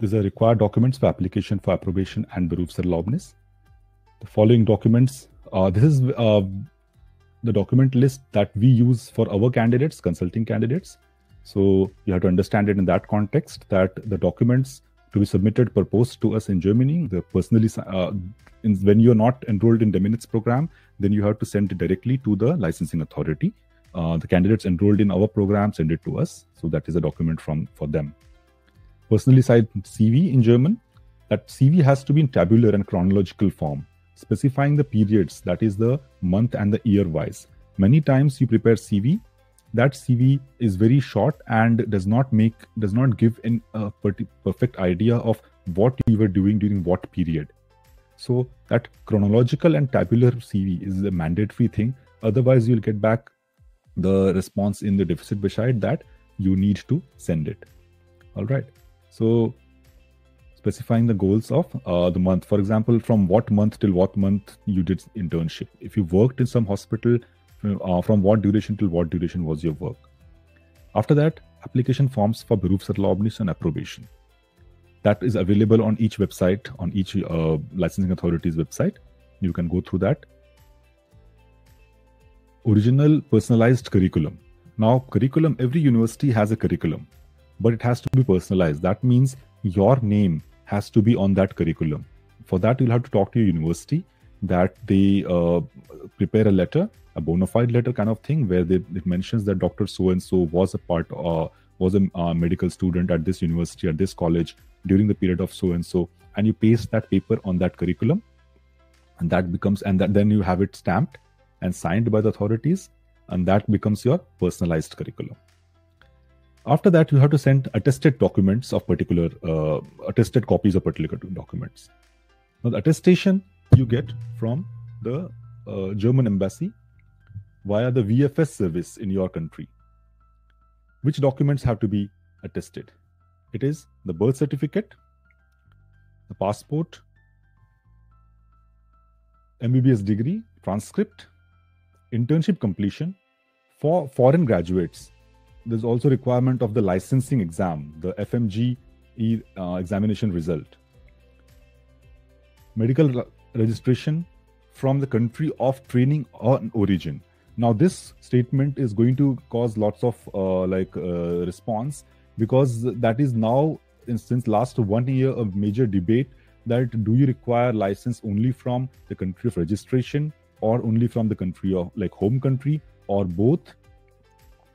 These are required documents for application for approbation and Berufserlaubnis. The following documents, this is the document list that we use for our candidates, consulting candidates. So you have to understand it in that context, that the documents to be submitted per post to us in Germany, the personally, when you're not enrolled in the minutes program, then you have to send it directly to the licensing authority. The candidates enrolled in our program send it to us. So that is a document for them. Personally signed CV in German, that CV has to be in tabular and chronological form, specifying the periods, that is the month and the year wise. Many times you prepare CV, that CV is very short and does not give a perfect idea of what you were doing during what period. So that chronological and tabular CV is a mandatory thing. Otherwise, you'll get back the response in the deficit Bescheid that you need to send it. All right. So specifying the goals of the month. For example, from what month till what month you did internship. If you worked in some hospital, from what duration till what duration was your work. After that, application forms for Berufserlaubnis and approbation. That is available on each website, on each licensing authority's website. You can go through that. Original personalized curriculum. Now, curriculum, every university has a curriculum, but it has to be personalized. That means your name has to be on that curriculum. For that, you'll have to talk to your university that they prepare a letter, a bona fide letter kind of thing, where it mentions that Dr. So-and-so was a medical student at this university, at this college during the period of so-and-so, and you paste that paper on that curriculum, and then you have it stamped and signed by the authorities, and that becomes your personalized curriculum. After that, you have to send attested documents of particular, attested copies of particular documents. Now, the attestation you get from the German embassy via the VFS service in your country. Which documents have to be attested? It is the birth certificate, the passport, MBBS degree, transcript, internship completion. For foreign graduates, there's also requirement of the licensing exam, the FMG examination result. Medical registration from the country of training or origin. Now, this statement is going to cause lots of response, because that is now, since last 1 year, a major debate that do you require license only from the country of registration or only from the country of home country, or both.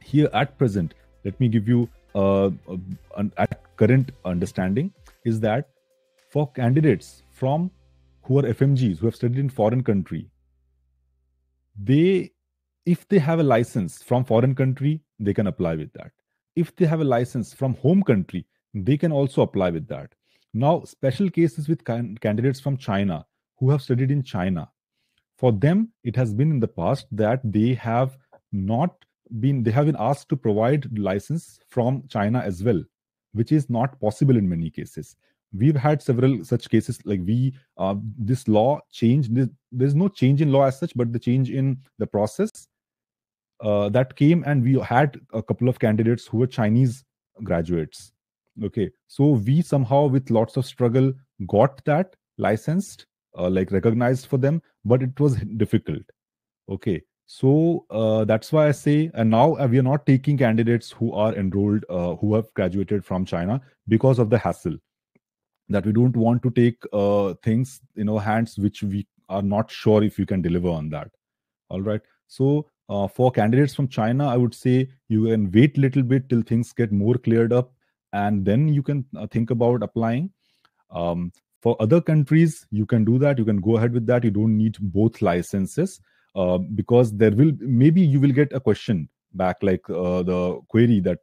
Here at present, let me give you at current understanding is that for candidates from who are FMGs, who have studied in foreign country, if they have a license from foreign country, they can apply with that. If they have a license from home country, they can also apply with that. Now, special cases with candidates from China who have studied in China, for them, it has been in the past that they have been asked to provide license from China as well, which is not possible in many cases. We've had several such cases, this law changed. There's no change in law as such, but the change in the process that came, and we had a couple of candidates who were Chinese graduates. Okay, so we somehow, with lots of struggle, got that licensed, recognized for them, but it was difficult. Okay, so that's why I say, and now we are not taking candidates who are enrolled, who have graduated from China, because of the hassle, that we don't want to take things in our hands which we are not sure if you can deliver on that. All right. So for candidates from China, I would say you can wait a little bit till things get more cleared up, and then you can think about applying. For other countries, you can do that. You can go ahead with that. You don't need both licenses, because maybe you will get a question back, the query that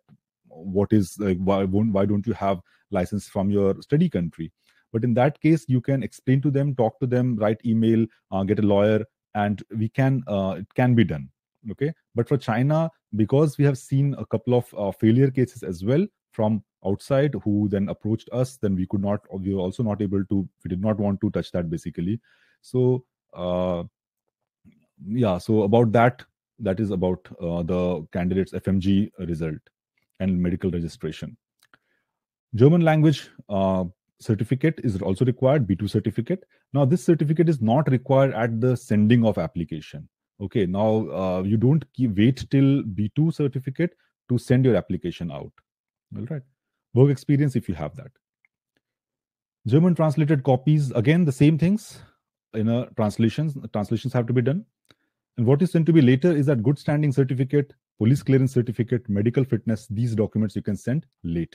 why don't you have license from your study country? But in that case, you can explain to them, talk to them, write email, get a lawyer, and it can be done. Okay, but for China, because we have seen a couple of failure cases as well from outside who then approached us, then we were also not able to, we did not want to touch that basically. So so about that is about the candidates FMG result and medical registration. German language certificate is also required, B2 certificate. Now, this certificate is not required at the sending of application. Okay, now you don't wait till B2 certificate to send your application out. All right. Work experience if you have that. German translated copies, again, the same things in a translations have to be done. And what is sent to be later is that good standing certificate, police clearance certificate, medical fitness, these documents you can send later.